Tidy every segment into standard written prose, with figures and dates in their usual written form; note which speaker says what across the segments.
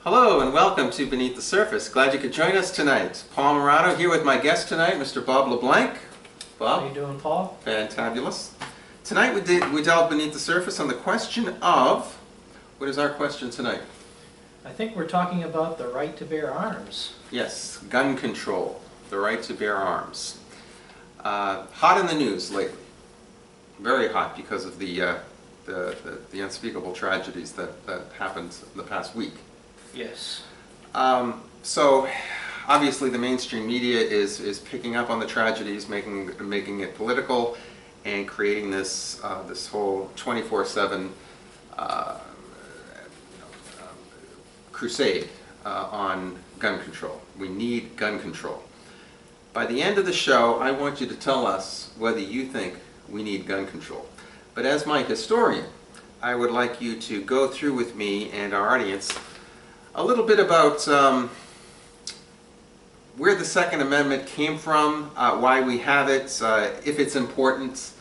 Speaker 1: Hello and welcome to Beneath the Surface. Glad you could join us tonight. Paul Morado here with my guest tonight, Mr. Bob LeBlanc. Bob?
Speaker 2: How you doing, Paul?
Speaker 1: Fantabulous. Tonight we delve beneath the surface on the question of, what is our question tonight?
Speaker 2: I think we're talking about the right to bear arms.
Speaker 1: Yes, gun control, the right to bear arms. Hot in the news lately. Very hot because of the unspeakable tragedies that happened in the past week.
Speaker 2: Yes.
Speaker 1: So obviously the mainstream media is picking up on the tragedies, making it political, and creating this this whole 24/7 crusade on gun control. We need gun control. By the end of the show, I want you to tell us whether you think we need gun control. But as my historian, I would like you to go through with me and our audience a little bit about where the Second Amendment came from, why we have it, if it's important,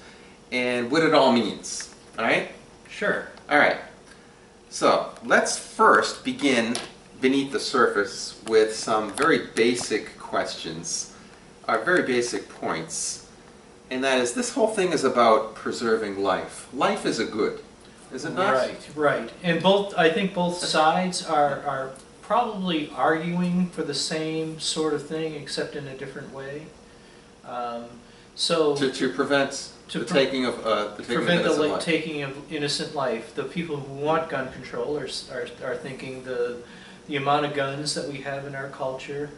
Speaker 1: and what it all means. All right?
Speaker 2: Sure.
Speaker 1: All right. So let's first begin beneath the surface with some very basic questions, very basic points. And that is, this whole thing is about preserving life. Life is a good, is it not?
Speaker 2: Right, right. And I think both sides are probably arguing for the same sort of thing, except in a different way.
Speaker 1: To prevent the taking of
Speaker 2: taking of innocent life. The people who want gun control are thinking the amount of guns that we have in our culture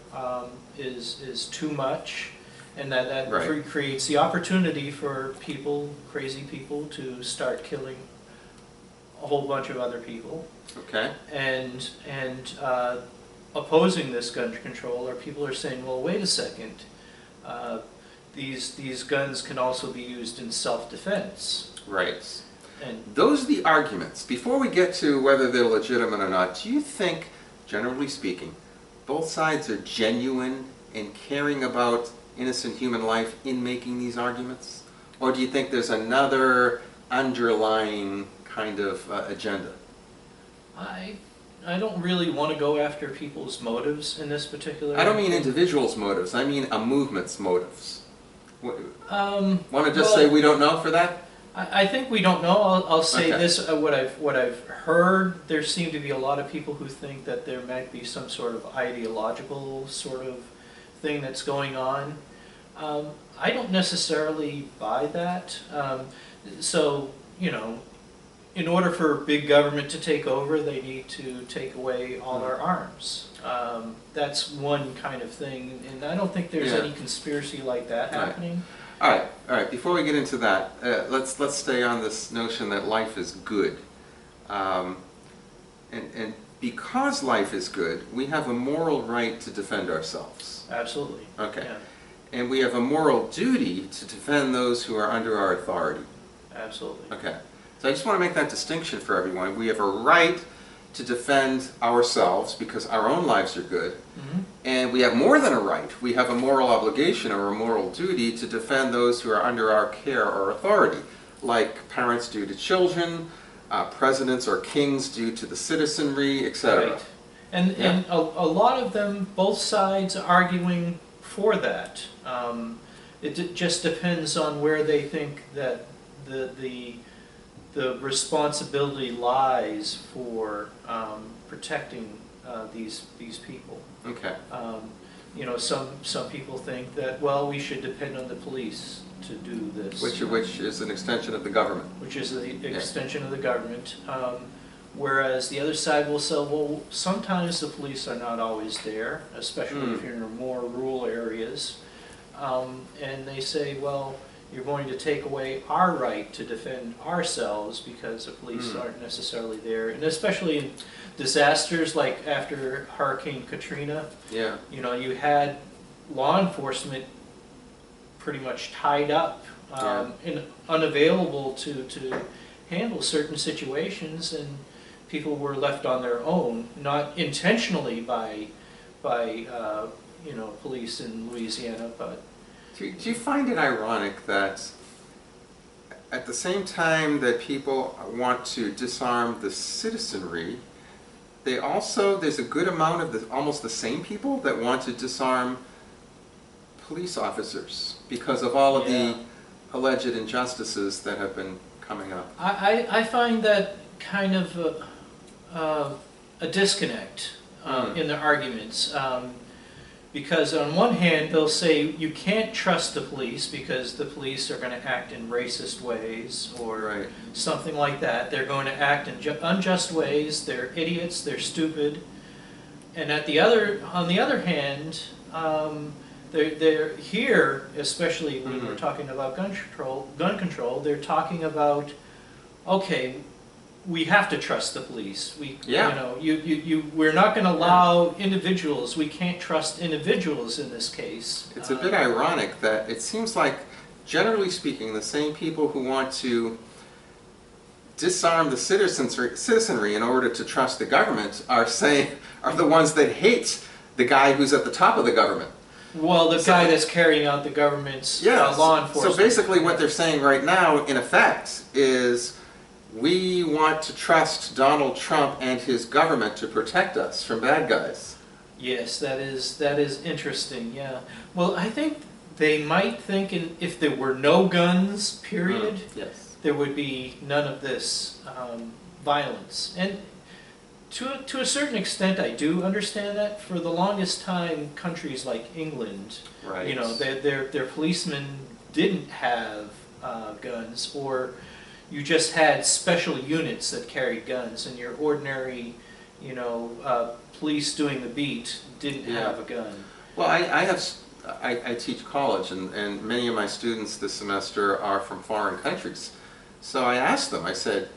Speaker 2: is too much, and that
Speaker 1: right.
Speaker 2: creates the opportunity for crazy people, to start killing a whole bunch of other people.
Speaker 1: Okay.
Speaker 2: And opposing this gun control, or people are saying, well, wait a second, these guns can also be used in self-defense.
Speaker 1: Right.
Speaker 2: And
Speaker 1: those are the arguments. Before we get to whether they're legitimate or not, do you think, generally speaking, both sides are genuine in caring about innocent human life in making these arguments? Or do you think there's another underlying kind of agenda?
Speaker 2: I don't really want to go after people's motives in this particular.
Speaker 1: I don't mean individuals' motives. I mean a movement's motives. Want to just say we don't know for that?
Speaker 2: I think we don't know. I'll say
Speaker 1: okay.
Speaker 2: This: what I've heard, there seem to be a lot of people who think that there might be some sort of ideological sort of thing that's going on. I don't necessarily buy that. So, you know, in order for big government to take over, they need to take away all our arms. That's one kind of thing, and I don't think there's any conspiracy like that happening.
Speaker 1: All right. Before we get into that, let's stay on this notion that life is good, and because life is good, we have a moral right to defend ourselves.
Speaker 2: Absolutely.
Speaker 1: Okay.
Speaker 2: Yeah.
Speaker 1: And we have a moral duty to defend those who are under our authority.
Speaker 2: Absolutely.
Speaker 1: Okay. So I just want to make that distinction for everyone. We have a right to defend ourselves because our own lives are good.
Speaker 2: Mm-hmm.
Speaker 1: And we have more than a right. We have a moral obligation or a moral duty to defend those who are under our care or authority, like parents do to children, presidents or kings do to the citizenry, etc.
Speaker 2: Right. And a lot of them, both sides are arguing for that. It just depends on where they think that the responsibility lies for protecting these people.
Speaker 1: Okay.
Speaker 2: You know, some people think that, well, we should depend on the police to do this.
Speaker 1: Which is an extension of the government.
Speaker 2: Which is the extension of the government. Whereas the other side will say, well, sometimes the police are not always there, especially if you're in more rural areas. And they say, well, you're going to take away our right to defend ourselves because the police aren't necessarily there. And especially in disasters like after Hurricane Katrina, you know, you had law enforcement pretty much tied up and unavailable to handle certain situations, and people were left on their own, not intentionally by you know, police in Louisiana, but.
Speaker 1: Do you find it ironic that at the same time that people want to disarm the citizenry, there's a good amount of almost the same people that want to disarm police officers because of all of the alleged injustices that have been coming up.
Speaker 2: I find that kind of a disconnect in the arguments. Because on one hand, they'll say you can't trust the police because the police are going to act in racist ways or something like that. They're going to act in unjust ways. They're idiots. They're stupid. And on the other hand, they're here, especially when we're talking about gun control. They're talking about, okay, we have to trust the police. We're not going to allow individuals. We can't trust individuals in this case.
Speaker 1: It's a bit ironic that it seems like, generally speaking, the same people who want to disarm the citizenry in order to trust the government are the ones that hate the guy who's at the top of the government.
Speaker 2: Well, the guy that's carrying out the government's law enforcement.
Speaker 1: So basically what they're saying right now, in effect, is we want to trust Donald Trump and his government to protect us from bad guys.
Speaker 2: Yes, that is interesting, yeah. Well, I think they might think if there were no guns, period, there would be none of this violence. And to a certain extent, I do understand that. For the longest time, countries like England, their policemen didn't have guns, or you just had special units that carried guns, and your ordinary, police doing the beat didn't have a gun.
Speaker 1: Well, I teach college, and many of my students this semester are from foreign countries. So I asked them, I said,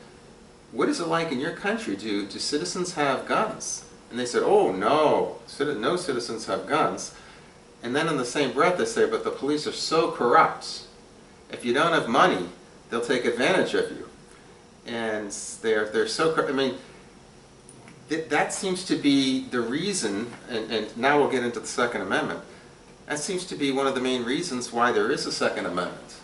Speaker 1: what is it like in your country? Do citizens have guns? And they said, oh, no, no citizens have guns. And then in the same breath they say, but the police are so corrupt. If you don't have money, they'll take advantage of you. And they're so corrupt. I mean, that seems to be the reason, and now we'll get into the Second Amendment. That seems to be one of the main reasons why there is a Second Amendment.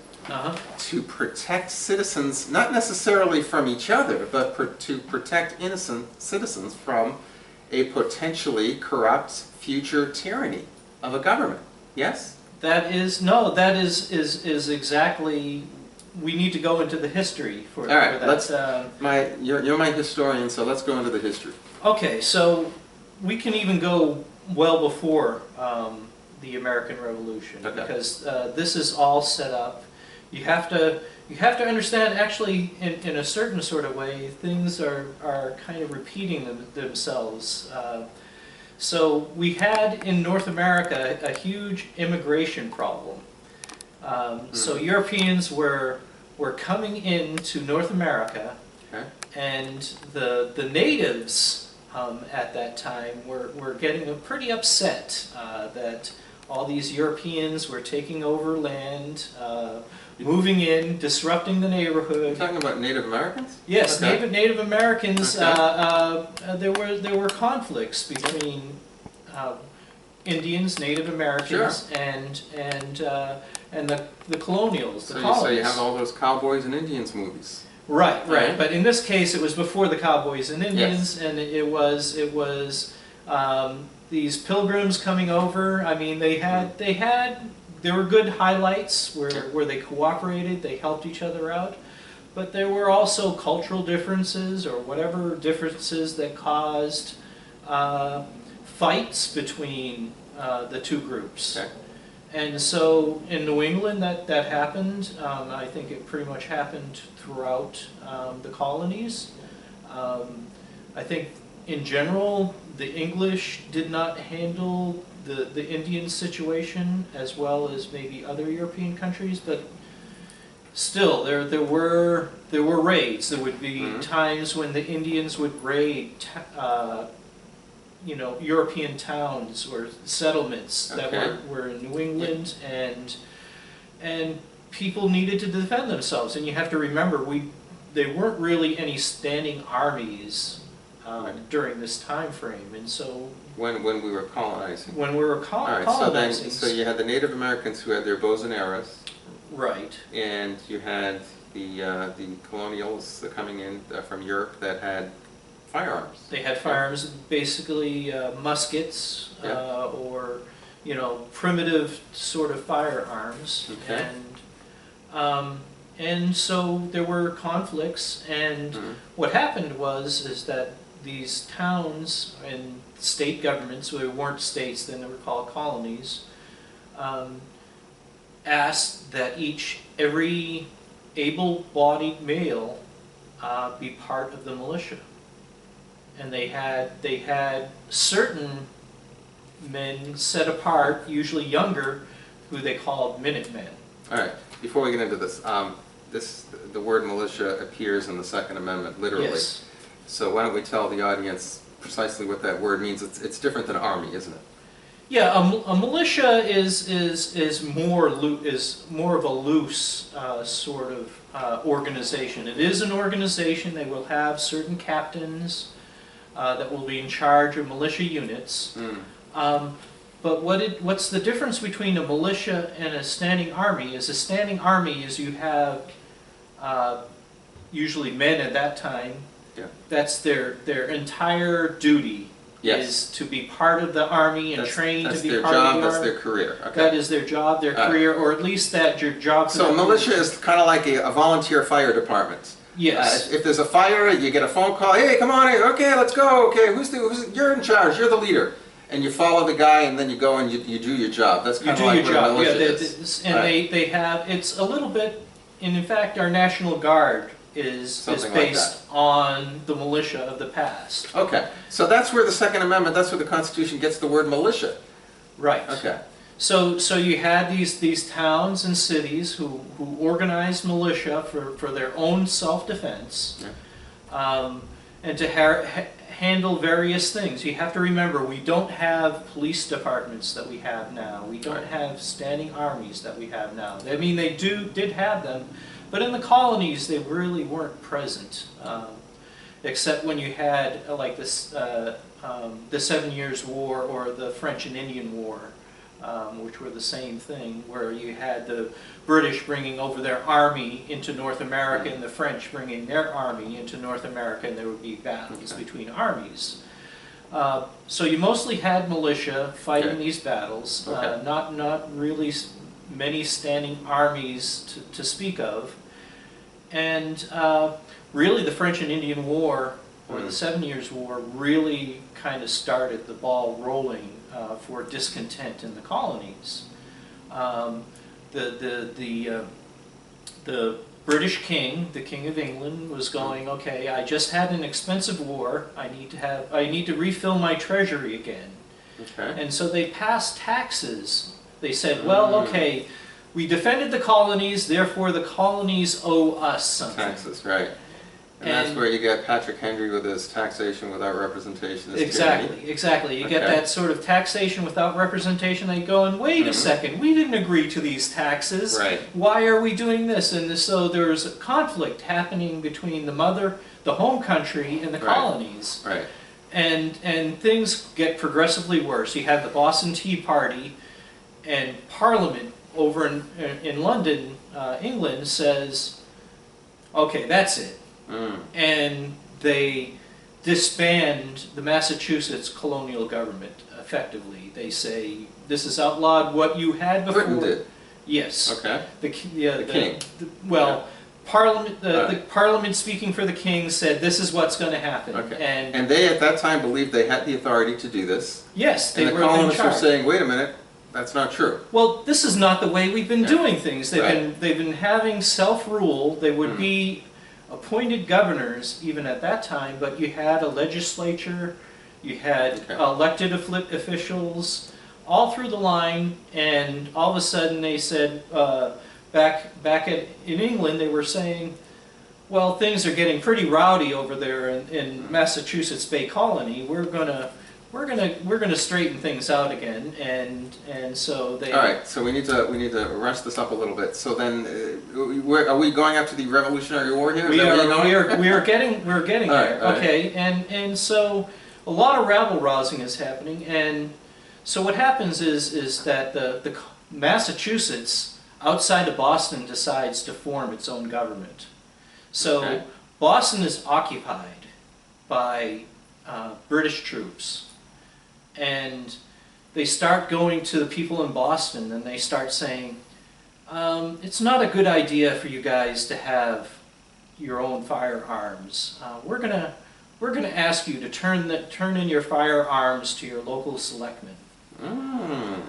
Speaker 1: To protect citizens, not necessarily from each other, but to protect innocent citizens from a potentially corrupt future tyranny of a government. Yes?
Speaker 2: That is exactly. We need to go into the history for
Speaker 1: that.
Speaker 2: All right,
Speaker 1: you're my historian, so let's go into the history.
Speaker 2: Okay, so we can even go well before the American Revolution, because this is all set up. You have to understand, actually, in a certain sort of way, things are kind of repeating themselves. So we had in North America a huge immigration problem. So Europeans were coming into North America, and the natives at that time were getting pretty upset that all these Europeans were taking over land, moving in, disrupting the neighborhood.
Speaker 1: You're talking about Native Americans?
Speaker 2: Yes, Native Americans. There were conflicts between Indians, Native Americans, and the colonials, the colonies.
Speaker 1: So you have all those Cowboys and Indians movies.
Speaker 2: Right. But in this case, it was before the Cowboys and Indians, and it was these pilgrims coming over. I mean, there were good highlights where they cooperated, they helped each other out, but there were also cultural differences or whatever differences that caused fights between the two groups. And so in New England that happened. I think it pretty much happened throughout the colonies. I think in general the English did not handle the Indian situation as well as maybe other European countries, but still there were raids. There would be times when the Indians would raid European towns or settlements that were in New England, and people needed to defend themselves. And you have to remember, there weren't really any standing armies during this time frame, and so
Speaker 1: when we were colonizing.
Speaker 2: When we were colonizing.
Speaker 1: So you had the Native Americans who had their bows and arrows.
Speaker 2: Right.
Speaker 1: And you had the colonials coming in from Europe that had firearms.
Speaker 2: They had firearms, basically muskets,
Speaker 1: Yeah.
Speaker 2: or, you know, primitive sort of firearms.
Speaker 1: Okay.
Speaker 2: And so there were conflicts, and what happened is that these towns and state governments, they weren't states, then they were called colonies, asked that every able-bodied male be part of the militia. And they had certain men set apart, usually younger, who they called Minutemen.
Speaker 1: All right. Before we get into this, the word militia appears in the Second Amendment literally.
Speaker 2: Yes.
Speaker 1: So why don't we tell the audience precisely what that word means? It's different than army, isn't it?
Speaker 2: Yeah, a militia is more of a loose sort of organization. It is an organization. They will have certain captains that will be in charge of militia units. But what's the difference between a militia and a standing army? Is a standing army is you have usually men at that time.
Speaker 1: Yeah.
Speaker 2: That's their entire duty.
Speaker 1: Yes.
Speaker 2: Is to be part of the army and trained to be part of the army.
Speaker 1: That's their career. Okay.
Speaker 2: That is their job, their career, or at least that your job.
Speaker 1: So militia is kind of like a volunteer fire department.
Speaker 2: Yes.
Speaker 1: If there's a fire, you get a phone call. Hey, come on in. Okay, let's go. Okay, you're in charge. You're the leader. And you follow the guy, and then you go and you do your job. That's kind of like what a militia is.
Speaker 2: And they have, it's a little bit, and in fact our National Guard is based on the militia of the past.
Speaker 1: Okay, so that's where the Second Amendment, that's where the Constitution gets the word militia.
Speaker 2: Right.
Speaker 1: Okay.
Speaker 2: So you had these towns and cities who organized militia for their own self-defense, and to handle various things. You have to remember, we don't have police departments that we have now. We don't have standing armies that we have now. I mean, they did have them, but in the colonies they really weren't present, except when you had like this the 7 Years' War or the French and Indian War, which were the same thing, where you had the British bringing over their army into North America and the French bringing their army into North America, and there would be battles between armies. So you mostly had militia fighting these battles, not really many standing armies to speak of. And really the French and Indian War, or the 7 Years' War, really kind of started the ball rolling for discontent in the colonies. The British king, the King of England, was going, okay, I just had an expensive war. I need to refill my treasury again.
Speaker 1: Okay.
Speaker 2: And so they passed taxes. They said, well, okay, we defended the colonies, therefore the colonies owe us something.
Speaker 1: Taxes, right. And that's where you get Patrick Henry with his taxation without representation.
Speaker 2: Exactly. You get that sort of taxation without representation. They go, and wait a second, we didn't agree to these taxes.
Speaker 1: Right.
Speaker 2: Why are we doing this? And so there's a conflict happening between the home country, and the colonies.
Speaker 1: Right.
Speaker 2: And things get progressively worse. You have the Boston Tea Party, and Parliament over in London, England, says, okay, that's it. And they disband the Massachusetts colonial government, effectively. They say, this is outlawed. What you had before...
Speaker 1: Britain did.
Speaker 2: Yes.
Speaker 1: Okay.
Speaker 2: The
Speaker 1: king.
Speaker 2: Parliament, the Parliament speaking for the king said, this is what's going to happen.
Speaker 1: Okay. And they at that time believed they had the authority to do this.
Speaker 2: Yes, they were in charge.
Speaker 1: And the colonists were saying, wait a minute, that's not true.
Speaker 2: Well, this is not the way we've been doing things. They've been having self-rule. They would be appointed governors even at that time, but you had a legislature, you had elected officials all through the line, and all of a sudden they said, in England, they were saying, well, things are getting pretty rowdy over there in Massachusetts Bay Colony. We're gonna straighten things out again, and so they.
Speaker 1: All right, so we need to rush this up a little bit. So then, are we going up to the Revolutionary War here?
Speaker 2: We are getting there.
Speaker 1: Right.
Speaker 2: Okay, and so a lot of rabble rousing is happening, and so what happens is that the Massachusetts outside of Boston decides to form its own government. So Boston is occupied. by British troops. And they start going to the people in Boston and they start saying, it's not a good idea for you guys to have your own firearms. We're gonna ask you to turn in your firearms to your local selectmen.
Speaker 1: Mm.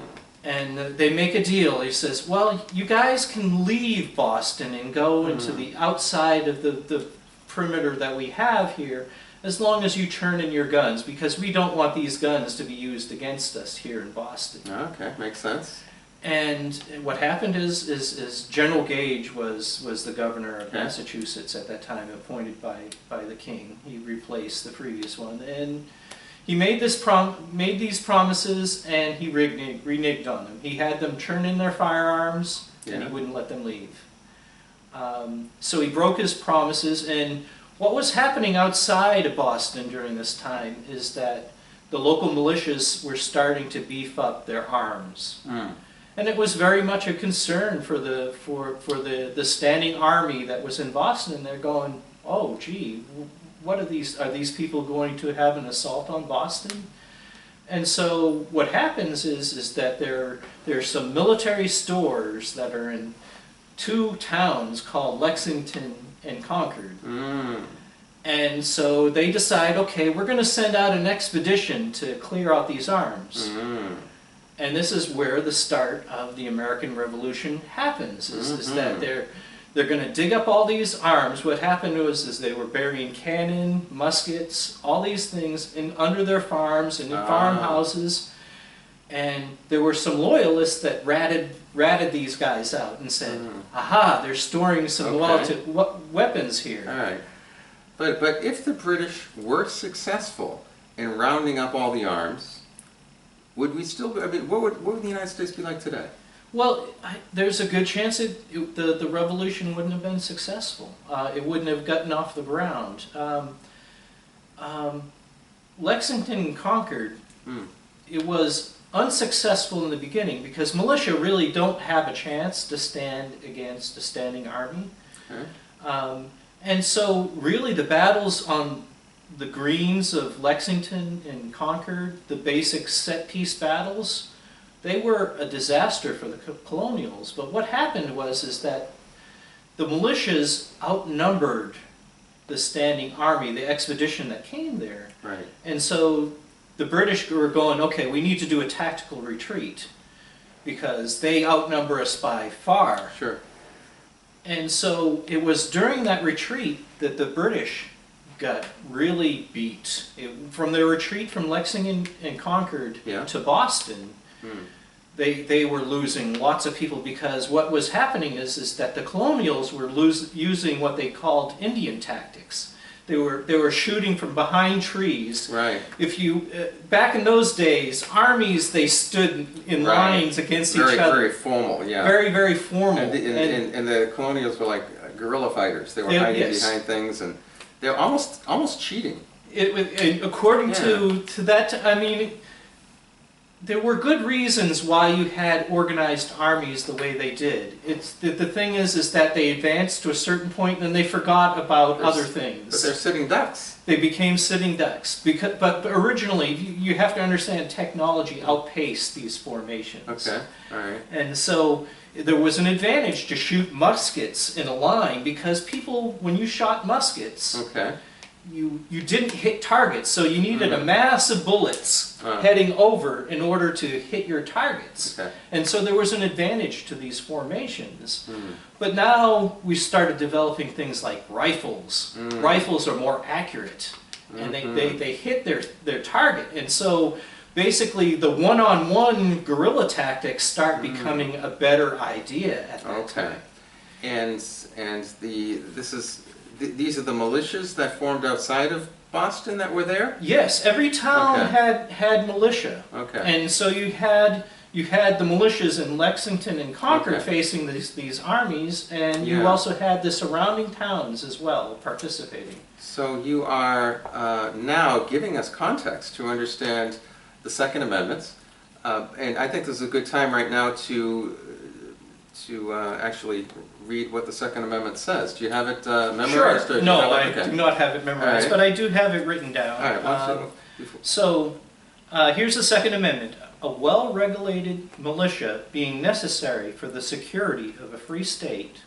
Speaker 2: And they make a deal. He says, well, you guys can leave Boston and go into the outside of the perimeter that we have here, as long as you turn in your guns, because we don't want these guns to be used against us here in Boston.
Speaker 1: Okay, makes sense.
Speaker 2: And what happened is General Gage was the governor of Massachusetts at that time, appointed by the king. He replaced the previous one, and he made these promises, and he reneged on them. He had them turn in their firearms, and he wouldn't let them leave. So he broke his promises, and what was happening outside of Boston during this time is that the local militias were starting to beef up their arms. Mm. And it was very much a concern for the standing army that was in Boston. They're going, oh gee, what are these people going to have an assault on Boston? And so what happens is that there's some military stores that are in two towns called Lexington and Concord. Mm. And so they decide, okay, we're going to send out an expedition to clear out these arms. Mm. And this is where the start of the American Revolution happens, is that they're going to dig up all these arms. What happened was they were burying cannon, muskets, all these things under their farms and in farmhouses. And there were some loyalists that ratted these guys out and said, aha, they're storing some weapons here.
Speaker 1: All right. But if the British were successful in rounding up all the arms, would we still, I mean, what would the United States be like today?
Speaker 2: Well, there's a good chance the revolution wouldn't have been successful. It wouldn't have gotten off the ground. Lexington and Concord, it was unsuccessful in the beginning because militia really don't have a chance to stand against a standing army. Okay. And so really the battles on the greens of Lexington and Concord, the basic set-piece battles, they were a disaster for the colonials. But what happened is that the militias outnumbered the standing army, the expedition that came there.
Speaker 1: Right.
Speaker 2: And so the British were going, okay, we need to do a tactical retreat because they outnumber us by far.
Speaker 1: Sure.
Speaker 2: And so it was during that retreat that the British got really beat. From their retreat from Lexington and Concord to Boston, they were losing lots of people because what was happening is that the colonials were using what they called Indian tactics. They were shooting from behind trees.
Speaker 1: Right.
Speaker 2: If you back in those days, armies they stood in lines against each other.
Speaker 1: Very formal, yeah.
Speaker 2: Very, very formal.
Speaker 1: And the colonials were like guerrilla fighters. They were hiding behind things, and they were almost cheating.
Speaker 2: According to that, I mean, there were good reasons why you had organized armies the way they did. It's the thing is that they advanced to a certain point and they forgot about other things.
Speaker 1: But they're sitting ducks.
Speaker 2: They became sitting ducks. But originally, you have to understand technology outpaced these formations.
Speaker 1: Okay, all right.
Speaker 2: And so there was an advantage to shoot muskets in a line because people, when you shot muskets, you didn't hit targets, so you needed a mass of bullets heading over in order to hit your targets. Okay. And so there was an advantage to these formations. But now we started developing things like rifles. Rifles are more accurate, and they hit their target. And so basically the one-on-one guerrilla tactics start becoming a better idea at that time.
Speaker 1: And these are the militias that formed outside of Boston that were there?
Speaker 2: Yes, every town had militia. Okay. And so you had the militias in Lexington and Concord facing these armies, and you also had the surrounding towns as well participating. So
Speaker 1: you are now giving us context to understand the Second Amendment, and I think this is a good time right now to actually read what the Second Amendment says. Do you have it memorized?
Speaker 2: Sure. No, I do not have it memorized, but I do have it written down.
Speaker 1: All right.
Speaker 2: So, here's the Second Amendment. A well-regulated militia being necessary for the security of a free state,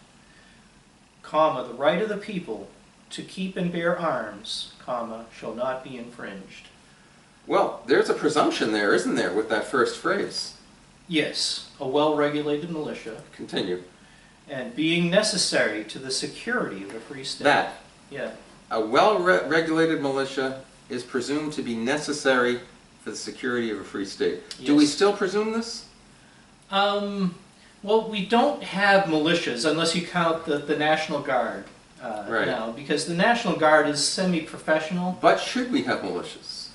Speaker 2: comma, the right of the people to keep and bear arms, comma, shall not be infringed.
Speaker 1: Well, there's a presumption there, isn't there, with that first phrase?
Speaker 2: Yes, a well-regulated militia.
Speaker 1: Continue.
Speaker 2: And being necessary to the security of a free state.
Speaker 1: That.
Speaker 2: Yeah.
Speaker 1: A well-regulated militia is presumed to be necessary for the security of a free state.
Speaker 2: Yes.
Speaker 1: Do we still presume this?
Speaker 2: Well, we don't have militias unless you count the National Guard
Speaker 1: Right.
Speaker 2: now, because the National Guard is semi-professional.
Speaker 1: But should we have militias?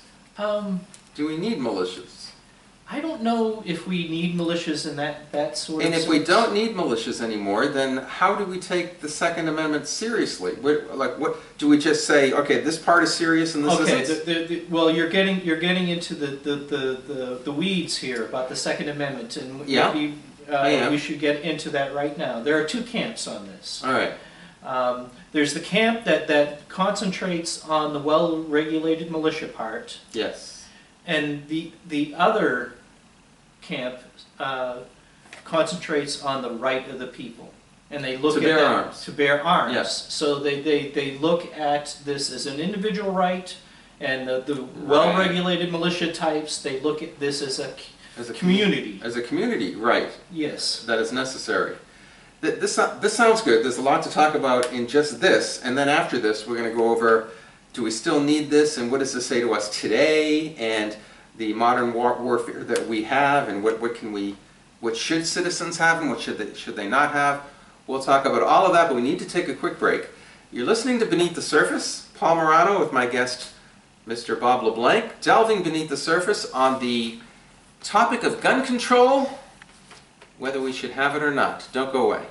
Speaker 1: Do we need militias?
Speaker 2: I don't know if we need militias in that sort of
Speaker 1: And if
Speaker 2: sense.
Speaker 1: we don't need militias anymore, then how do we take the Second Amendment seriously? What do we just say? Okay, this part is serious and this isn't.
Speaker 2: Well, you're getting into the weeds here about the Second Amendment, and
Speaker 1: Yeah.
Speaker 2: maybe we should get into that right now. There are two camps on this.
Speaker 1: All right.
Speaker 2: There's the camp that concentrates on the well-regulated militia part.
Speaker 1: Yes.
Speaker 2: And the other camp concentrates on the right of the people, and they look
Speaker 1: to
Speaker 2: at
Speaker 1: bear
Speaker 2: that
Speaker 1: arms.
Speaker 2: to bear arms.
Speaker 1: Yes.
Speaker 2: So they look at this as an individual right, and the well-regulated militia types, they look at this as a community.
Speaker 1: As a community, right?
Speaker 2: Yes.
Speaker 1: That is necessary. This sounds good. There's a lot to talk about in just this, and then after this, we're going to go over. Do we still need this, and what does this say to us today, and the modern warfare that we have, and what should citizens have, and what should they not have? We'll talk about all of that, but we need to take a quick break. You're listening to Beneath the Surface, Paul Morano with my guest, Mr. Bob LeBlanc, delving beneath the surface on the topic of gun control, whether we should have it or not. Don't go away.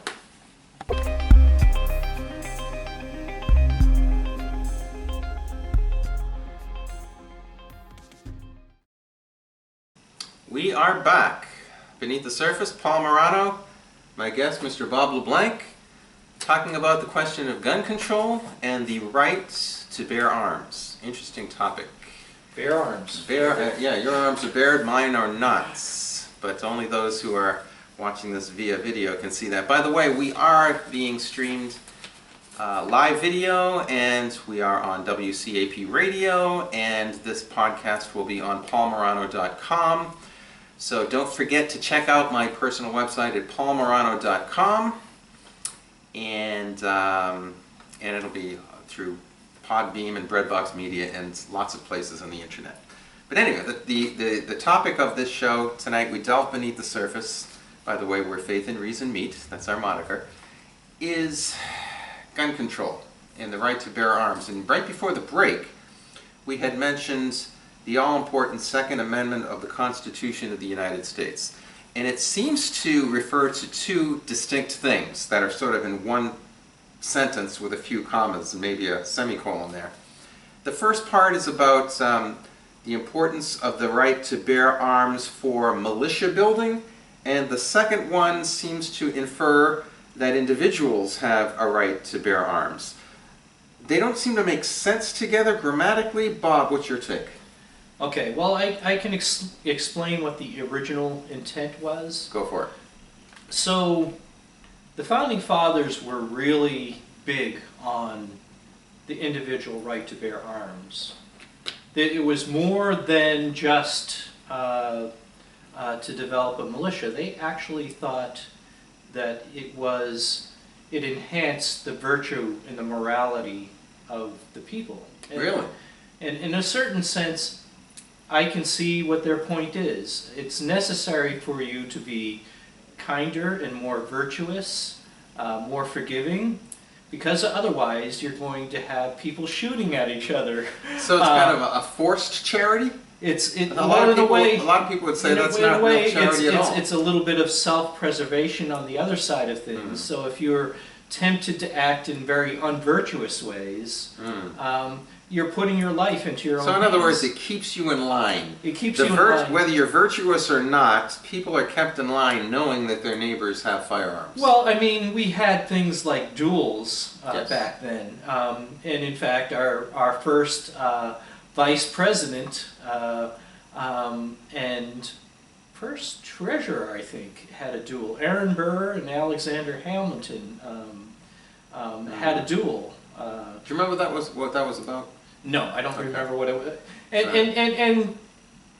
Speaker 1: We are back. Beneath the Surface, Paul Morano, my guest, Mr. Bob LeBlanc, talking about the question of gun control and the right to bear arms. Interesting topic.
Speaker 2: Bear arms.
Speaker 1: Yeah, your arms are bared, mine are not. But only those who are watching this via video can see that. By the way, we are being streamed live video, and we are on WCAP Radio, and this podcast will be on paulmorano.com. So don't forget to check out my personal website at paulmorano.com, and it'll be through Podbeam and Breadbox Media and lots of places on the internet. But anyway, the topic of this show tonight, we delve beneath the surface, by the way, where faith and reason meet, that's our moniker, is gun control and the right to bear arms. And right before the break, we had mentioned the all-important Second Amendment of the Constitution of the United States. And it seems to refer to two distinct things that are sort of in one sentence with a few commas and maybe a semicolon there. The first part is about the importance of the right to bear arms for militia building, and the second one seems to infer that individuals have a right to bear arms. They don't seem to make sense together grammatically. Bob, what's your take?
Speaker 2: Okay, well, I can explain what the original intent was.
Speaker 1: Go for it.
Speaker 2: So, the Founding Fathers were really big on the individual right to bear arms. It was more than just to develop a militia. They actually thought that it enhanced the virtue and the morality of the people.
Speaker 1: Really?
Speaker 2: And in a certain sense, I can see what their point is. It's necessary for you to be kinder and more virtuous, more forgiving, because otherwise you're going to have people shooting at each other.
Speaker 1: So it's kind of a forced charity?
Speaker 2: A lot of
Speaker 1: people would say that's not real charity at all.
Speaker 2: It's a little bit of self-preservation on the other side of things.
Speaker 1: Mm.
Speaker 2: So if you're tempted to act in very unvirtuous ways, you're putting your life into your own
Speaker 1: So in other
Speaker 2: hands.
Speaker 1: words, it keeps you in line.
Speaker 2: It keeps you in line.
Speaker 1: Whether you're virtuous or not, people are kept in line knowing that their neighbors have firearms.
Speaker 2: Well, I mean, we had things like duels
Speaker 1: Yes.
Speaker 2: back then. And in fact, our first vice president and first treasurer, I think, had a duel. Aaron Burr and Alexander Hamilton had a duel.
Speaker 1: Do you remember what that was about?
Speaker 2: No, I don't
Speaker 1: Okay.
Speaker 2: remember what it was. And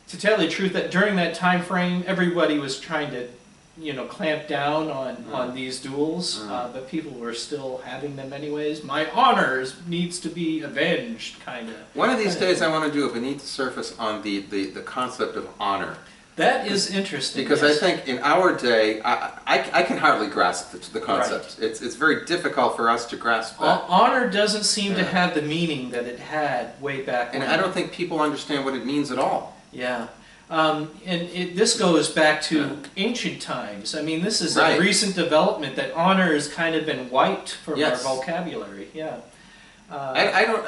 Speaker 2: to tell the truth, that during that time frame, everybody was trying to, clamp down on these duels, but people were still having them anyways. My honor needs to be avenged, kind of.
Speaker 1: One of these days I want to do it beneath the surface on the concept of honor.
Speaker 2: That is interesting.
Speaker 1: Because
Speaker 2: yes.
Speaker 1: I think in our day, I can hardly grasp the concept.
Speaker 2: Right.
Speaker 1: It's very difficult for us to grasp that.
Speaker 2: Honor doesn't seem to have the meaning that it had way back when.
Speaker 1: And I don't think people understand what it means at all.
Speaker 2: Yeah. This goes back to ancient times. I mean, this is
Speaker 1: Right.
Speaker 2: a recent development that honor has kind of been wiped from
Speaker 1: Yes.
Speaker 2: our vocabulary. Yeah.
Speaker 1: I don't,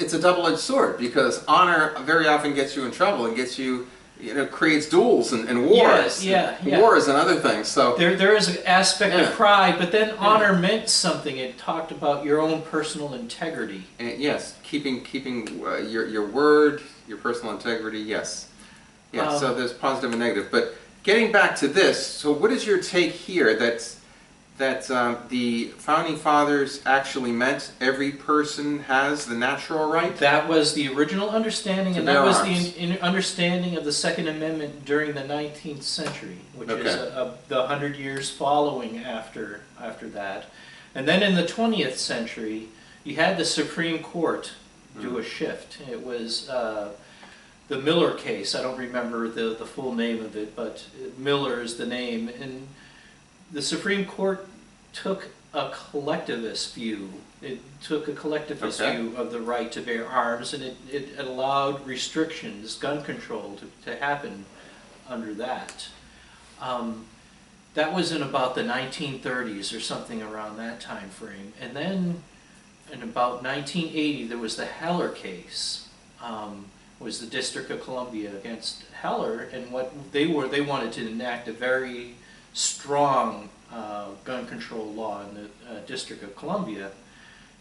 Speaker 1: it's a double-edged sword because honor very often gets you in trouble and gets you, creates duels and wars.
Speaker 2: Yeah.
Speaker 1: Wars and other things. So
Speaker 2: There is an aspect
Speaker 1: Yeah.
Speaker 2: of pride, but then honor meant something. It talked about your own personal integrity.
Speaker 1: yes, keeping your word, your personal integrity. Yes. Yeah, so there's positive and negative. But getting back to this, so what is your take here that the Founding Fathers actually meant every person has the natural right?
Speaker 2: That was the original understanding,
Speaker 1: To
Speaker 2: and
Speaker 1: bear
Speaker 2: that was
Speaker 1: arms.
Speaker 2: the understanding of the Second Amendment during the 19th century, which is the 100 years following after that. And then in the 20th century, you had the Supreme Court do a shift. It was the Miller case. I don't remember the full name of it, but Miller is the name. And the Supreme Court took a collectivist view. It took a collectivist view of the right to bear arms, and it allowed restrictions, gun control, to happen under that. That was in about the 1930s or something around that time frame. And then in about 1980, there was the Heller case. Was the District of Columbia against Heller, and what they wanted to enact a very strong gun control law in the District of Columbia,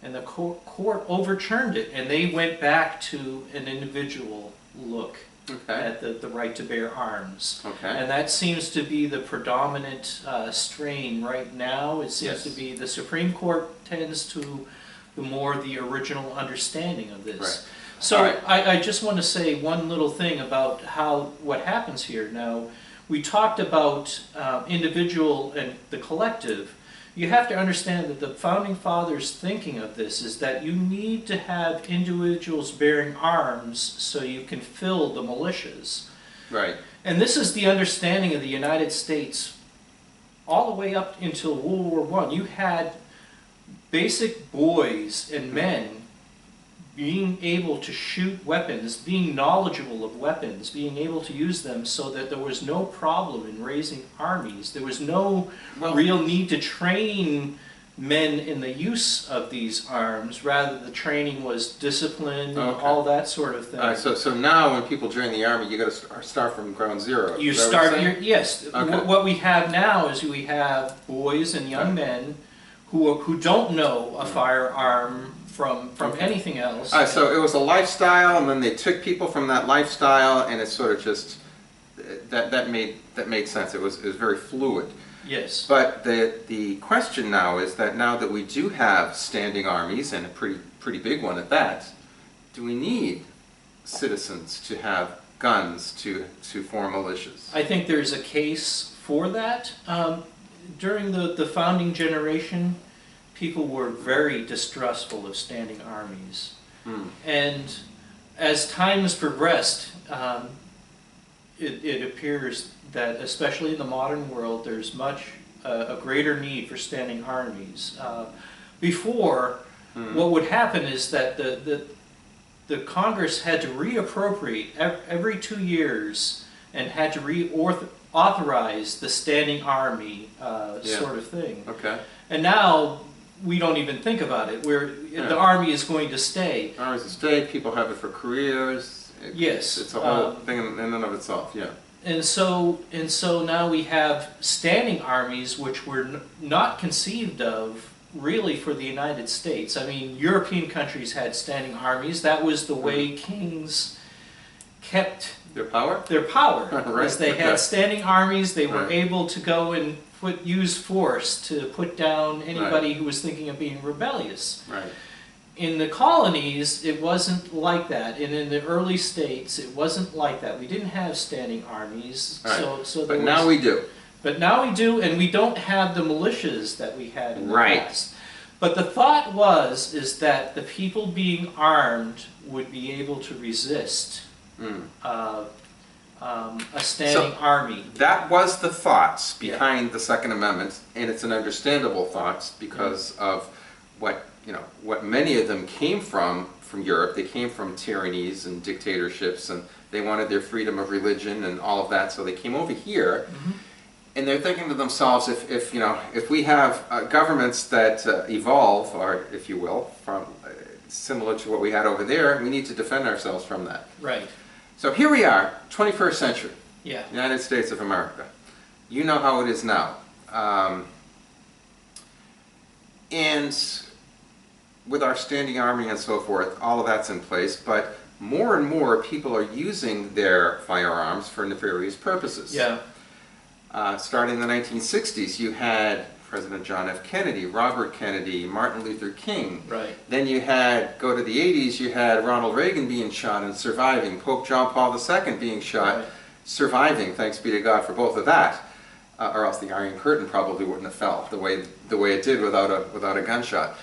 Speaker 2: and the court overturned it, and they went back to an individual look at the right to bear arms. And that seems to be the predominant strain right now. It seems to be the Supreme Court tends to the original understanding of this.
Speaker 1: Right.
Speaker 2: So I just want to say one little thing about what happens here. Now, we talked about individual and the collective. You have to understand that the Founding Fathers' thinking of this is that you need to have individuals bearing arms so you can fill the militias.
Speaker 1: Right.
Speaker 2: And this is the understanding of the United States all the way up until World War I. You had basic boys and men being able to shoot weapons, being knowledgeable of weapons, being able to use them so that there was no problem in raising armies. There was no real need to train men in the use of these arms. Rather, the training was discipline and all that sort of thing.
Speaker 1: So now when people join the Army, you got to start from ground zero.
Speaker 2: You start, yes. What we have now is we have boys and young men who don't know a firearm from anything else.
Speaker 1: So it was a lifestyle, and then they took people from that lifestyle, and it sort of just that made sense. It was very fluid.
Speaker 2: Yes.
Speaker 1: But the question now is that now that we do have standing armies, and a pretty big one at that, do we need citizens to have guns to form militias?
Speaker 2: I think there's a case for that. During the founding generation, people were very distrustful of standing armies. And as time has progressed, it appears that, especially in the modern world, there's a greater need for standing armies. Before, what would happen is that the Congress had to reappropriate every 2 years and had to reauthorize the standing army sort of thing.
Speaker 1: Okay.
Speaker 2: And now we don't even think about it.
Speaker 1: Yeah.
Speaker 2: The Army is going to stay.
Speaker 1: Armies of state, people have it for careers.
Speaker 2: Yes.
Speaker 1: It's a whole thing in and of itself, yeah.
Speaker 2: And so now we have standing armies, which were not conceived of really for the United States. I mean, European countries had standing armies. That was the way kings kept
Speaker 1: Their power?
Speaker 2: their power.
Speaker 1: Right,
Speaker 2: Was they
Speaker 1: okay.
Speaker 2: had standing armies. They were
Speaker 1: Right.
Speaker 2: able to go and use force to put down anybody who was thinking of being rebellious.
Speaker 1: Right.
Speaker 2: In the colonies, it wasn't like that, and in the early states, it wasn't like that. We didn't have standing armies,
Speaker 1: Right.
Speaker 2: so
Speaker 1: But now we do.
Speaker 2: But now we do, and we don't have the militias that we had in the
Speaker 1: Right.
Speaker 2: past. But the thought is that the people being armed would be able to resist a standing army.
Speaker 1: That was the thoughts behind the Second Amendment, and it's an understandable thoughts because of what many of them came from Europe. They came from tyrannies and dictatorships, and they wanted their freedom of religion and all of that, so they came over here. And they're thinking to themselves, if we have governments that evolve, or if you will, from similar to what we had over there, we need to defend ourselves from that.
Speaker 2: Right.
Speaker 1: So here we are, 21st century,
Speaker 2: Yeah.
Speaker 1: United States of America. You know how it is now. And with our standing army and so forth, all of that's in place, but more and more people are using their firearms for nefarious purposes.
Speaker 2: Yeah.
Speaker 1: Starting in the 1960s, you had President John F. Kennedy, Robert Kennedy, Martin Luther King.
Speaker 2: Right.
Speaker 1: Then you had, go to the 80s, you had Ronald Reagan being shot and surviving, Pope John Paul II being shot,
Speaker 2: Right.
Speaker 1: surviving, thanks be to God for both of that. Or else the Iron Curtain probably wouldn't have fell the way it did without a gunshot.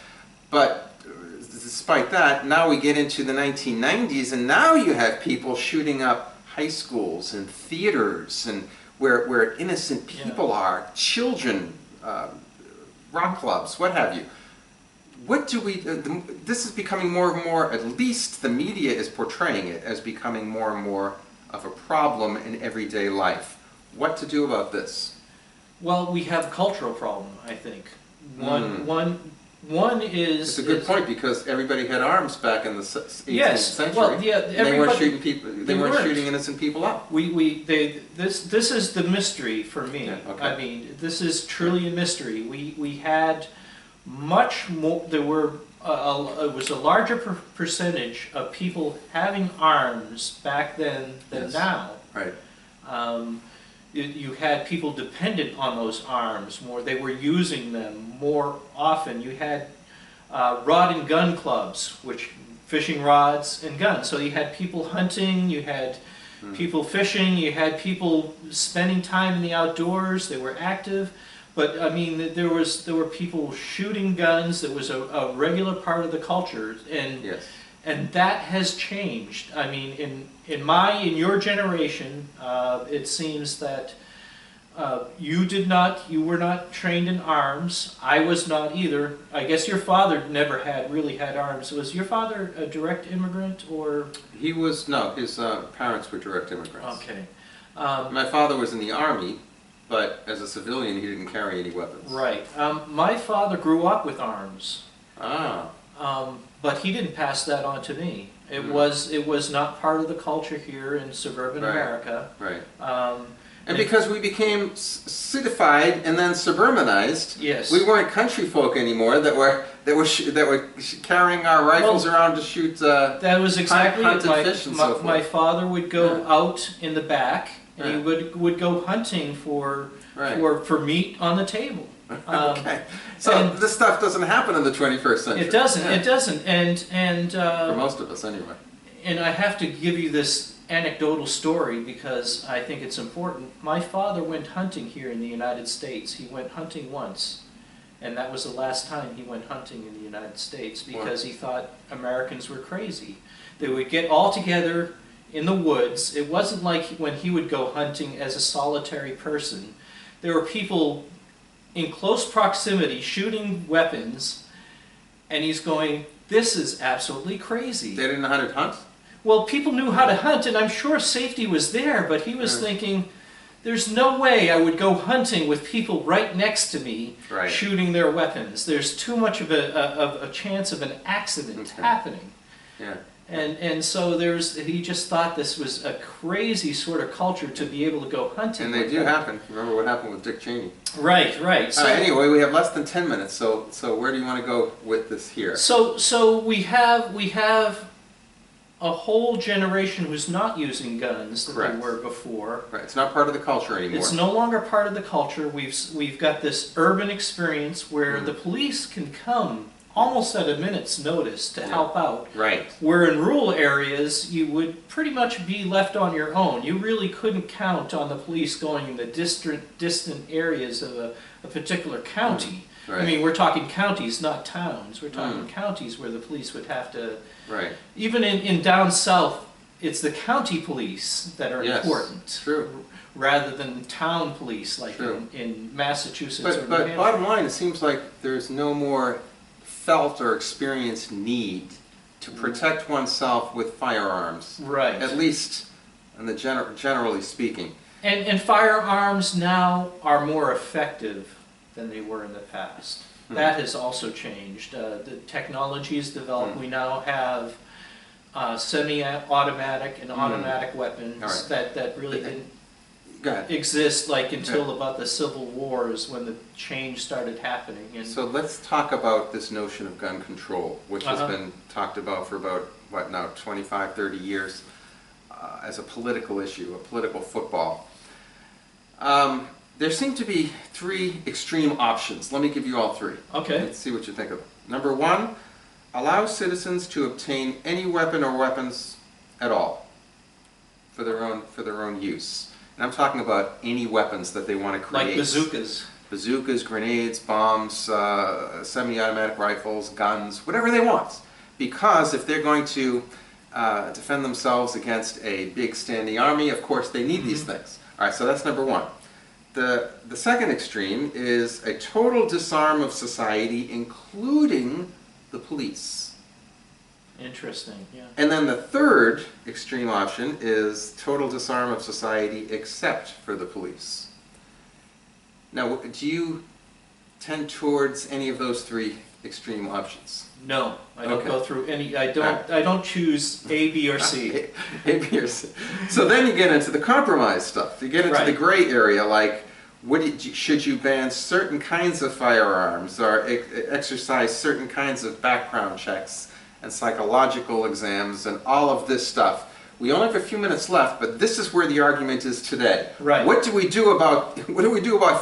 Speaker 1: But despite that, now we get into the 1990s, and now you have people shooting up high schools and theaters and where innocent people are, children, rock clubs, what have you. What do we, this is becoming more and more, at least the media is portraying it as becoming more and more of a problem in everyday life. What to do about this?
Speaker 2: Well, we have a cultural problem, I think. One is...
Speaker 1: It's a good point, because everybody had arms back in the 18th century.
Speaker 2: Well, yeah,
Speaker 1: and they weren't shooting people. They weren't shooting innocent people up.
Speaker 2: This is the mystery for me.
Speaker 1: Yeah, okay.
Speaker 2: I mean, this is truly a mystery. We had much more. There were it was a larger percentage of people having arms back then than now.
Speaker 1: Right.
Speaker 2: You had people dependent on those arms more. They were using them more often. You had rod and gun clubs, which fishing rods and guns. So you had people hunting, you had people fishing, you had people spending time in the outdoors. They were active. But I mean, there were people shooting guns. That was a regular part of the culture, and that has changed. I mean, in your generation, it seems that you were not trained in arms. I was not either. I guess your father never really had arms. Was your father a direct immigrant, or?
Speaker 1: He was, no, his parents were direct immigrants.
Speaker 2: Okay.
Speaker 1: My father was in the Army, but as a civilian he didn't carry any weapons.
Speaker 2: Right. My father grew up with arms.
Speaker 1: Ah.
Speaker 2: But he didn't pass that on to me. It was not part of the culture here in suburban America.
Speaker 1: Right. And because we became citified and then suburbanized, we weren't country folk anymore that were carrying our rifles around to shoot.
Speaker 2: That was exactly it.
Speaker 1: Fish and so forth.
Speaker 2: My father would go out in the back, and he would go hunting for meat on the table.
Speaker 1: Okay. So this stuff doesn't happen in the 21st century.
Speaker 2: It doesn't. It doesn't. And
Speaker 1: for most of us, anyway.
Speaker 2: And I have to give you this anecdotal story because I think it's important. My father went hunting here in the United States. He went hunting once, and that was the last time he went hunting in the United States because he thought Americans were crazy. They would get all together in the woods. It wasn't like when he would go hunting as a solitary person. There were people in close proximity shooting weapons, and he's going, this is absolutely crazy.
Speaker 1: They didn't know how to hunt?
Speaker 2: Well, people knew how to hunt, and I'm sure safety was there, but he was thinking, there's no way I would go hunting with people right next to me
Speaker 1: Right.
Speaker 2: shooting their weapons. There's too much of a chance of an accident happening.
Speaker 1: Yeah.
Speaker 2: And so he just thought this was a crazy sort of culture to be able to go hunting.
Speaker 1: And they do happen. Remember what happened with Dick Cheney.
Speaker 2: Right, right. So,
Speaker 1: anyway, we have less than 10 minutes, so where do you want to go with this here?
Speaker 2: So we have a whole generation who's not using guns that
Speaker 1: Correct.
Speaker 2: they were before.
Speaker 1: Right. It's not part of the culture anymore.
Speaker 2: It's no longer part of the culture. We've got this urban experience where the police can come almost at a minute's notice to help out.
Speaker 1: Right.
Speaker 2: Where in rural areas, you would pretty much be left on your own. You really couldn't count on the police going in the distant areas of a particular county.
Speaker 1: Right.
Speaker 2: I mean, we're talking counties, not towns. We're talking counties where the police would have to...
Speaker 1: Right.
Speaker 2: Even in down south, it's the county police that are important.
Speaker 1: True.
Speaker 2: Rather than town police like in Massachusetts or New
Speaker 1: But
Speaker 2: Hampshire.
Speaker 1: bottom line, it seems like there's no more felt or experienced need to protect oneself with firearms.
Speaker 2: Right.
Speaker 1: At least in the generally speaking.
Speaker 2: And firearms now are more effective than they were in the past. That has also changed. The technology has developed. We now have semi-automatic and automatic weapons that really didn't exist until about the Civil Wars when the change started happening. And
Speaker 1: so let's talk about this notion of gun control, which has been talked about for about, what now, 25, 30 years as a political issue, a political football. There seem to be three extreme options. Let me give you all three.
Speaker 2: Okay.
Speaker 1: Let's see what you think of them. Number one, allow citizens to obtain any weapon or weapons at all for their own use. And I'm talking about any weapons that they want to create.
Speaker 2: Like bazookas.
Speaker 1: Bazookas, grenades, bombs, semi-automatic rifles, guns, whatever they want. Because if they're going to defend themselves against a big standing army, of course they need these things. All right, so that's number one. The second extreme is a total disarm of society, including the police.
Speaker 2: Interesting, yeah.
Speaker 1: And then the third extreme option is total disarm of society except for the police. Now, do you tend towards any of those three extreme options?
Speaker 2: No, I don't go through any. I don't choose A, B, or C.
Speaker 1: A, B, or C. So then you get into the compromise stuff. You get into the gray area, like should you ban certain kinds of firearms or exercise certain kinds of background checks and psychological exams and all of this stuff. We only have a few minutes left, but this is where the argument is today.
Speaker 2: Right.
Speaker 1: What do we do about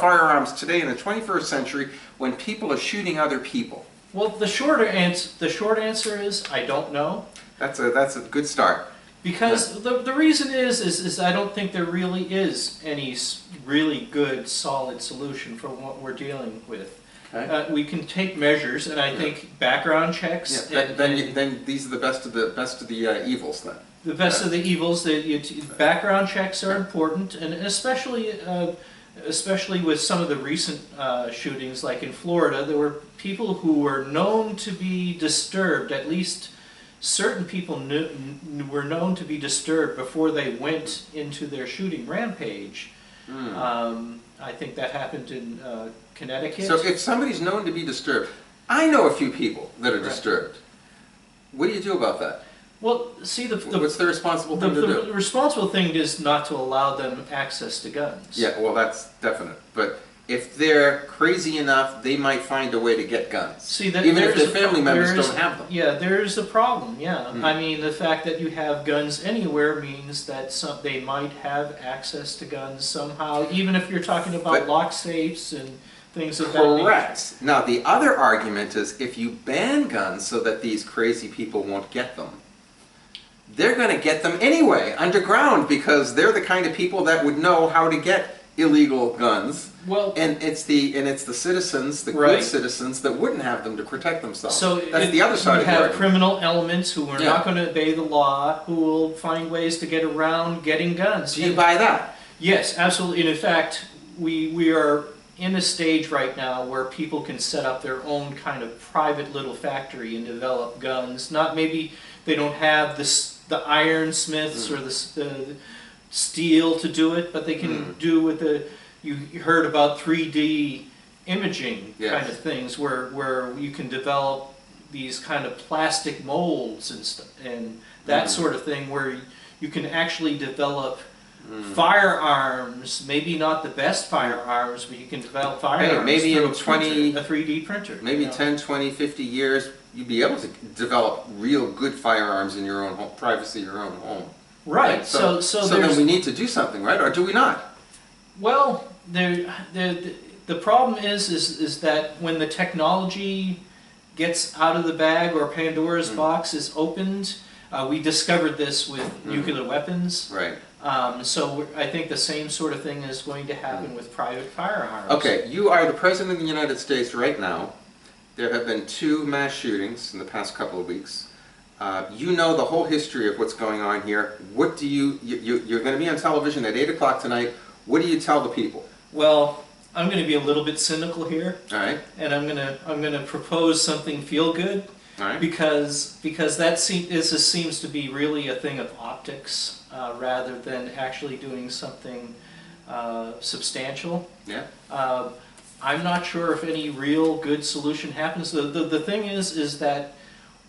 Speaker 1: firearms today in the 21st century when people are shooting other people?
Speaker 2: Well, the short answer is I don't know.
Speaker 1: That's a good start.
Speaker 2: Because the reason is I don't think there really is any really good, solid solution for what we're dealing with. Okay. We can take measures, and I think background checks.
Speaker 1: Yeah. Then these are the best of the evils. Then
Speaker 2: the best of the evils. Background checks are important, and especially with some of the recent shootings, like in Florida, there were people who were known to be disturbed. At least certain people were known to be disturbed before they went into their shooting rampage. I think that happened in Connecticut.
Speaker 1: So if somebody's known to be disturbed, I know a few people that are disturbed. What do you do about that?
Speaker 2: Well, see,
Speaker 1: what's the responsible thing to do?
Speaker 2: The responsible thing is not to allow them access to guns.
Speaker 1: Yeah, well, that's definite. But if they're crazy enough, they might find a way to get guns.
Speaker 2: See, that
Speaker 1: even if their family members don't have them.
Speaker 2: Yeah, there's a problem, yeah. I mean, the fact that you have guns anywhere means that they might have access to guns somehow, even if you're talking about lock safes and things of that nature.
Speaker 1: Correct. Now, the other argument is if you ban guns so that these crazy people won't get them, they're going to get them anyway, underground, because they're the kind of people that would know how to get illegal guns. Well, and it's the citizens, the good citizens, that wouldn't have them to protect themselves. So that's the other side of the argument.
Speaker 2: You have criminal elements who are not going to obey the law, who will find ways to get around getting guns.
Speaker 1: Do you buy that?
Speaker 2: Yes, absolutely. And in fact, we are in a stage right now where people can set up their own kind of private little factory and develop guns. Not maybe they don't have the ironsmiths or steel to do it, but they can do with the, you heard about 3D imaging kind of things where you can develop these kind of plastic molds and that sort of thing where you can actually develop firearms, maybe not the best firearms, but you can develop firearms
Speaker 1: maybe
Speaker 2: through
Speaker 1: in 20,
Speaker 2: a 3D printer.
Speaker 1: maybe 10, 20, 50 years, you'd be able to develop real good firearms in your own home, privacy of your own home.
Speaker 2: Right. So
Speaker 1: then we need to do something, right? Or do we not?
Speaker 2: Well, the problem is that when the technology gets out of the bag or Pandora's box is opened, we discovered this with nuclear weapons.
Speaker 1: Right.
Speaker 2: So I think the same sort of thing is going to happen with private firearms.
Speaker 1: Okay, you are the President of the United States right now. There have been 2 mass shootings in the past couple of weeks. You know the whole history of what's going on here. What do you're going to be on television at 8 o'clock tonight. What do you tell the people?
Speaker 2: Well, I'm going to be a little bit cynical here.
Speaker 1: All right.
Speaker 2: And I'm going to propose something feel good.
Speaker 1: All right.
Speaker 2: Because that seems to be really a thing of optics rather than actually doing something substantial.
Speaker 1: Yeah.
Speaker 2: I'm not sure if any real good solution happens. The thing is that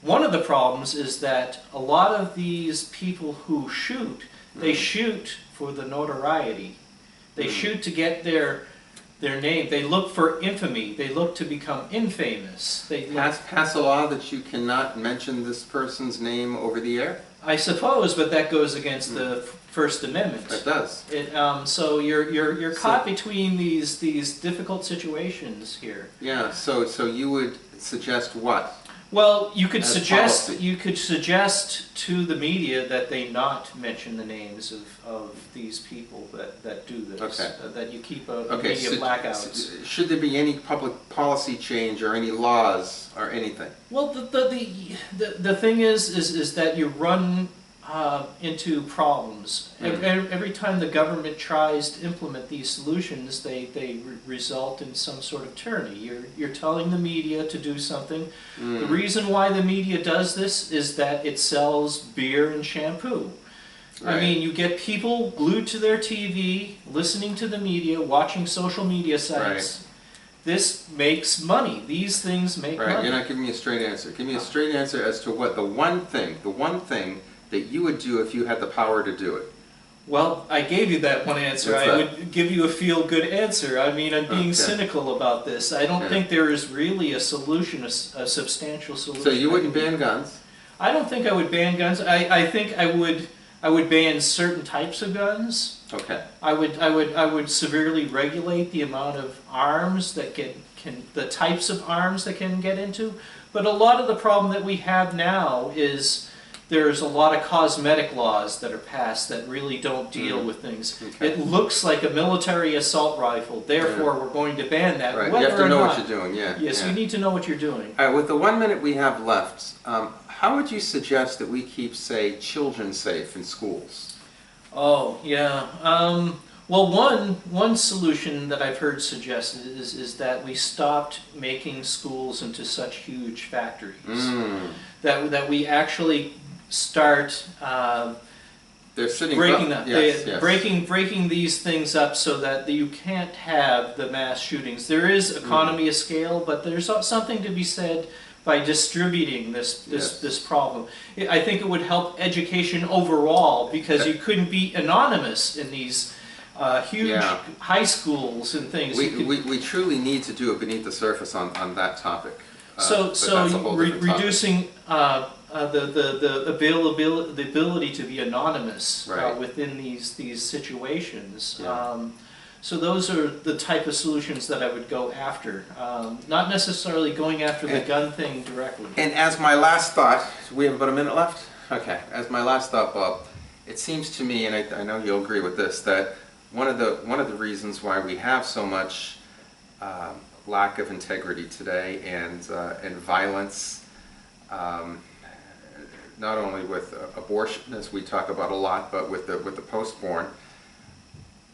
Speaker 2: one of the problems is that a lot of these people who shoot, they shoot for the notoriety. They shoot to get their name. They look for infamy. They look to become infamous. They
Speaker 1: pass a law that you cannot mention this person's name over the air?
Speaker 2: I suppose, but that goes against the First Amendment.
Speaker 1: It does.
Speaker 2: So you're caught between these difficult situations here.
Speaker 1: Yeah. So you would suggest what?
Speaker 2: Well, you could suggest
Speaker 1: policy.
Speaker 2: to the media that they not mention the names of these people that do this.
Speaker 1: Okay.
Speaker 2: That you keep a media blackouts.
Speaker 1: Should there be any public policy change or any laws or anything?
Speaker 2: Well, the thing is that you run into problems. Every time the government tries to implement these solutions, they result in some sort of tyranny. You're telling the media to do something. The reason why the media does this is that it sells beer and shampoo. Right. I mean, you get people glued to their TV, listening to the media, watching social media sites. Right. This makes money. These things make money.
Speaker 1: You're not giving me a straight answer. Give me a straight answer as to what the one thing that you would do if you had the power to do it.
Speaker 2: Well, I gave you that one answer.
Speaker 1: What's
Speaker 2: I
Speaker 1: that?
Speaker 2: would give you a feel-good answer. I mean, I'm being cynical about this. I don't think there is really a solution, a substantial solution.
Speaker 1: So you wouldn't ban guns?
Speaker 2: I don't think I would ban guns. I think I would ban certain types of guns.
Speaker 1: Okay.
Speaker 2: I would severely regulate the amount of arms that the types of arms that can get into. But a lot of the problem that we have now is there's a lot of cosmetic laws that are passed that really don't deal with things. Okay. It looks like a military assault rifle, therefore we're going to ban that.
Speaker 1: Right. You have to know what you're doing, yeah.
Speaker 2: Yes, you need to know what you're doing.
Speaker 1: All right, with the 1 minute we have left, how would you suggest that we keep, say, children safe in schools?
Speaker 2: Oh, yeah. Well, one solution that I've heard suggested is that we stopped making schools into such huge factories. That we actually start breaking these things up so that you can't have the mass shootings. There is economy of scale, but there's something to be said by distributing this problem. I think it would help education overall because you couldn't be anonymous in these huge high schools and things.
Speaker 1: We truly need to do it beneath the surface on that topic.
Speaker 2: Reducing the ability to be anonymous within these situations. So those are the type of solutions that I would go after. Not necessarily going after the gun thing directly.
Speaker 1: And as my last thought, we have about a minute left? Okay, as my last thought, Bob, it seems to me, and I know you'll agree with this, that one of the reasons why we have so much lack of integrity today and violence, not only with abortion, as we talk about a lot, but with the postborn,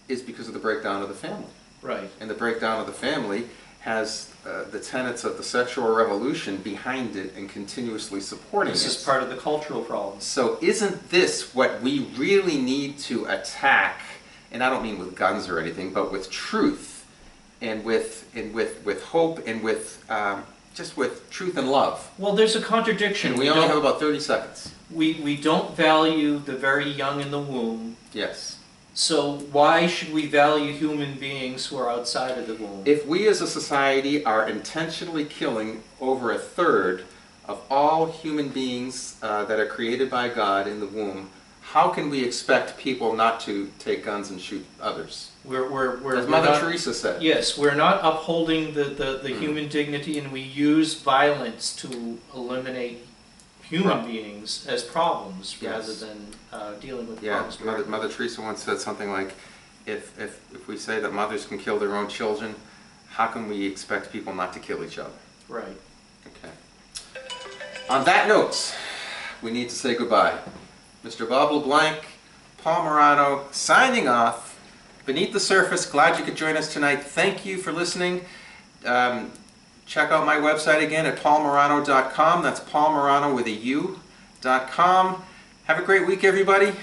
Speaker 1: is because of the breakdown of the family.
Speaker 2: Right.
Speaker 1: And the breakdown of the family has the tenets of the sexual revolution behind it and continuously supporting
Speaker 2: This
Speaker 1: it.
Speaker 2: is part of the cultural problem.
Speaker 1: So isn't this what we really need to attack? And I don't mean with guns or anything, but with truth, and with hope, and with just with truth and love.
Speaker 2: Well, there's a contradiction.
Speaker 1: And we only have about 30 seconds.
Speaker 2: We don't value the very young in the womb.
Speaker 1: Yes.
Speaker 2: So why should we value human beings who are outside of the womb?
Speaker 1: If we as a society are intentionally killing over a third of all human beings that are created by God in the womb, how can we expect people not to take guns and shoot others? As Mother Teresa said.
Speaker 2: Yes, we're not upholding the human dignity, and we use violence to eliminate human beings as problems rather than dealing with problems.
Speaker 1: Mother Teresa once said something like, if we say that mothers can kill their own children, how can we expect people not to kill each other?
Speaker 2: Right.
Speaker 1: Okay. On that note, we need to say goodbye. Mr. Bob LeBlanc, Paul Morano, signing off. Beneath the Surface, glad you could join us tonight. Thank you for listening. Check out my website again at paulmorano.com. That's Paul Morano with a U.com. Have a great week, everybody.